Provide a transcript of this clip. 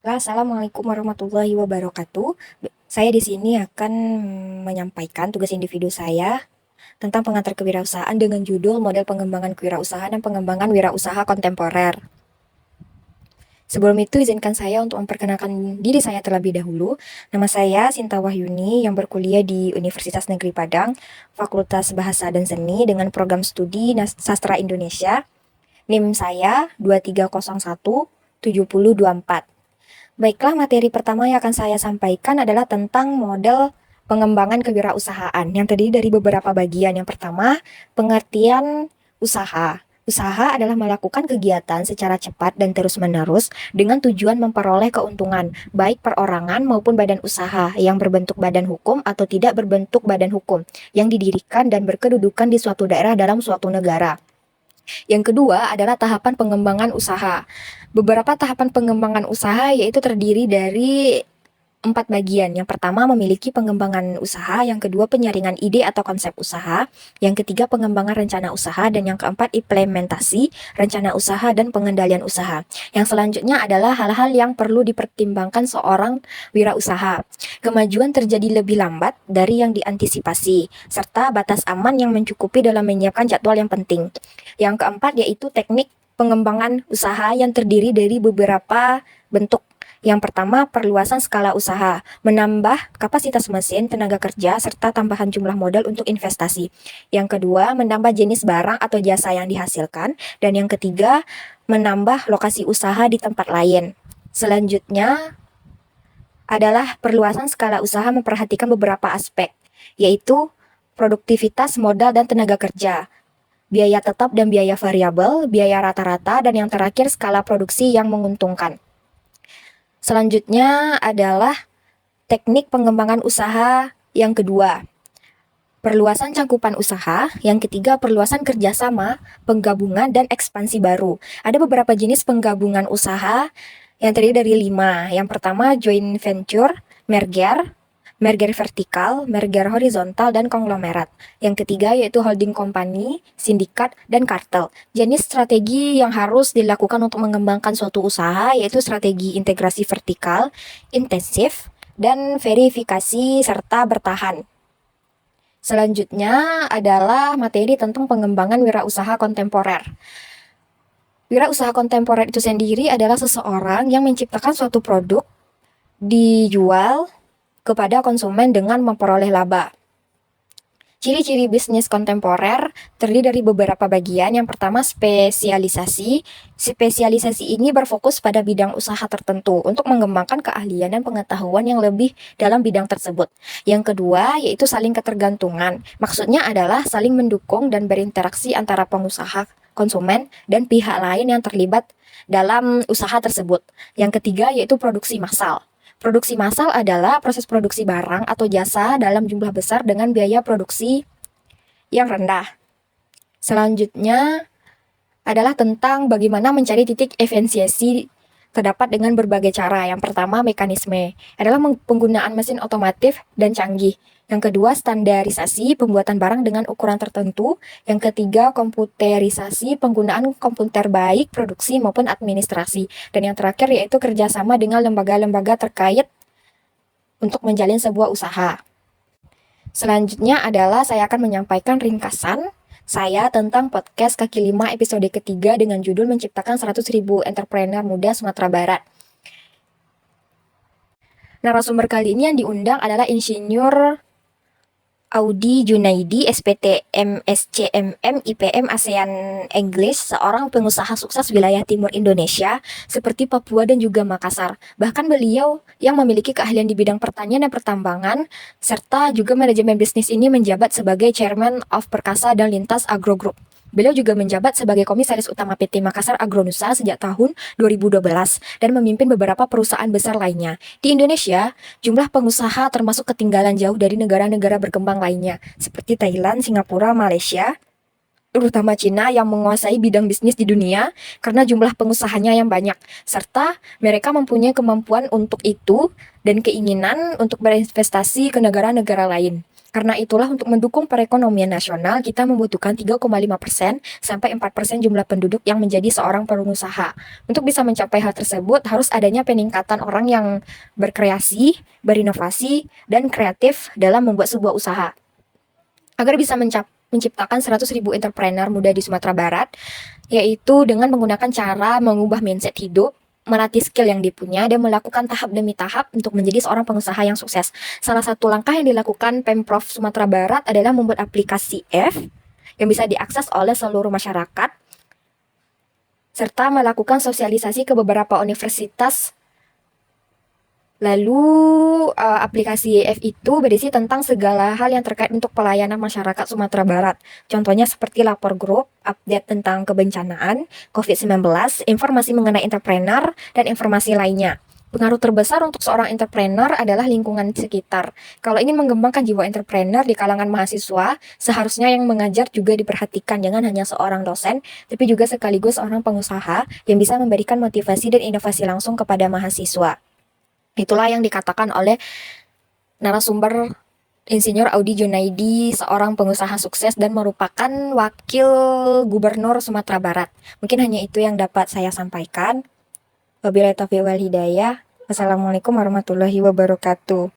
Assalamualaikum warahmatullahi wabarakatuh. Saya di sini akan menyampaikan tugas individu saya tentang pengantar kewirausahaan dengan judul Model Pengembangan Kewirausahaan dan Pengembangan Wirausaha Kontemporer. Sebelum itu, izinkan saya untuk memperkenalkan diri saya terlebih dahulu. Nama saya Sinta Wahyuni yang berkuliah di Universitas Negeri Padang, Fakultas Bahasa dan Seni dengan program studi Sastra Indonesia. NIM saya 23017024. Baiklah, materi pertama yang akan saya sampaikan adalah tentang model pengembangan kewirausahaan yang terdiri dari beberapa bagian. Yang pertama, pengertian usaha. Usaha adalah melakukan kegiatan secara cepat dan terus-menerus dengan tujuan memperoleh keuntungan, baik perorangan maupun badan usaha yang berbentuk badan hukum atau tidak berbentuk badan hukum, yang didirikan dan berkedudukan di suatu daerah dalam suatu negara. Yang kedua adalah tahapan pengembangan usaha. Beberapa tahapan pengembangan usaha yaitu terdiri dari 4 bagian. Yang pertama memiliki pengembangan usaha, yang kedua penyaringan ide atau konsep usaha, yang ketiga pengembangan rencana usaha, dan yang keempat implementasi rencana usaha dan pengendalian usaha. Yang selanjutnya adalah hal-hal yang perlu dipertimbangkan seorang wirausaha. Kemajuan terjadi lebih lambat dari yang diantisipasi, serta batas aman yang mencukupi dalam menyiapkan jadwal yang penting. Yang keempat yaitu teknik pengembangan usaha yang terdiri dari beberapa bentuk. Yang pertama, perluasan skala usaha, menambah kapasitas mesin, tenaga kerja, serta tambahan jumlah modal untuk investasi. Yang kedua, menambah jenis barang atau jasa yang dihasilkan. Dan yang ketiga, menambah lokasi usaha di tempat lain. Selanjutnya adalah perluasan skala usaha memperhatikan beberapa aspek, yaitu produktivitas, modal, dan tenaga kerja, biaya tetap dan biaya variabel, biaya rata-rata, dan yang terakhir skala produksi yang menguntungkan. Selanjutnya adalah teknik pengembangan usaha yang kedua, perluasan cangkupan usaha, yang ketiga perluasan kerjasama, penggabungan, dan ekspansi baru. Ada beberapa jenis penggabungan usaha yang terdiri dari 5. Yang pertama joint venture, merger vertikal, merger horizontal, dan konglomerat. Yang ketiga yaitu holding company, sindikat, dan kartel. Jenis strategi yang harus dilakukan untuk mengembangkan suatu usaha yaitu strategi integrasi vertikal, intensif, dan verifikasi serta bertahan. Selanjutnya adalah materi tentang pengembangan wirausaha kontemporer. Wirausaha kontemporer itu sendiri adalah seseorang yang menciptakan suatu produk dijual kepada konsumen dengan memperoleh laba. Ciri-ciri bisnis kontemporer terdiri dari beberapa bagian. Yang pertama, spesialisasi. Spesialisasi ini berfokus pada bidang usaha tertentu untuk mengembangkan keahlian dan pengetahuan yang lebih dalam bidang tersebut. Yang kedua, yaitu saling ketergantungan. Maksudnya adalah saling mendukung dan berinteraksi antara pengusaha, konsumen, dan pihak lain yang terlibat dalam usaha tersebut. Yang ketiga, yaitu produksi massal. Produksi massal adalah proses produksi barang atau jasa dalam jumlah besar dengan biaya produksi yang rendah. Selanjutnya adalah tentang bagaimana mencari titik efisiensi terdapat dengan berbagai cara. Yang pertama, mekanisme adalah penggunaan mesin otomatis dan canggih. Yang kedua, standarisasi, pembuatan barang dengan ukuran tertentu. Yang ketiga, komputerisasi, penggunaan komputer baik produksi maupun administrasi. Dan yang terakhir yaitu kerjasama dengan lembaga-lembaga terkait untuk menjalin sebuah usaha. Selanjutnya adalah saya akan menyampaikan ringkasan saya tentang podcast kaki 5 episode ketiga dengan judul menciptakan 100.000 entrepreneur muda Sumatera Barat. Narasumber kali ini yang diundang adalah Insinyur Audi Junaidi, SPT MSCMM IPM ASEAN English, seorang pengusaha sukses wilayah timur Indonesia seperti Papua dan juga Makassar. Bahkan beliau yang memiliki keahlian di bidang pertanian dan pertambangan, serta juga manajemen bisnis ini menjabat sebagai Chairman of Perkasa dan Lintas Agro Group. Beliau juga menjabat sebagai Komisaris Utama PT Makassar Agronusa sejak tahun 2012 dan memimpin beberapa perusahaan besar lainnya. Di Indonesia, jumlah pengusaha termasuk ketinggalan jauh dari negara-negara berkembang lainnya, seperti Thailand, Singapura, Malaysia, terutama Cina yang menguasai bidang bisnis di dunia karena jumlah pengusahanya yang banyak, serta mereka mempunyai kemampuan untuk itu dan keinginan untuk berinvestasi ke negara-negara lain. Karena itulah untuk mendukung perekonomian nasional, kita membutuhkan 3,5% sampai 4% jumlah penduduk yang menjadi seorang pengusaha. Untuk bisa mencapai hal tersebut, harus adanya peningkatan orang yang berkreasi, berinovasi, dan kreatif dalam membuat sebuah usaha. Agar bisa menciptakan 100.000 entrepreneur muda di Sumatera Barat, yaitu dengan menggunakan cara mengubah mindset hidup, melatih skill yang dipunya, dan melakukan tahap demi tahap untuk menjadi seorang pengusaha yang sukses. Salah satu langkah yang dilakukan Pemprov Sumatera Barat adalah membuat aplikasi F yang bisa diakses oleh seluruh masyarakat, serta melakukan sosialisasi ke beberapa universitas. Lalu aplikasi F itu berisi tentang segala hal yang terkait untuk pelayanan masyarakat Sumatera Barat. Contohnya seperti lapor grup, update tentang kebencanaan, COVID-19, informasi mengenai entrepreneur, dan informasi lainnya. Pengaruh terbesar untuk seorang entrepreneur adalah lingkungan sekitar. Kalau ingin mengembangkan jiwa entrepreneur di kalangan mahasiswa, seharusnya yang mengajar juga diperhatikan, jangan hanya seorang dosen, tapi juga sekaligus seorang pengusaha yang bisa memberikan motivasi dan inovasi langsung kepada mahasiswa. Itulah yang dikatakan oleh narasumber Insinyur Audi Junaidi, seorang pengusaha sukses dan merupakan wakil gubernur Sumatera Barat. Mungkin hanya itu yang dapat saya sampaikan. Wabillahi taufiq wal hidayah. Wassalamualaikum warahmatullahi wabarakatuh.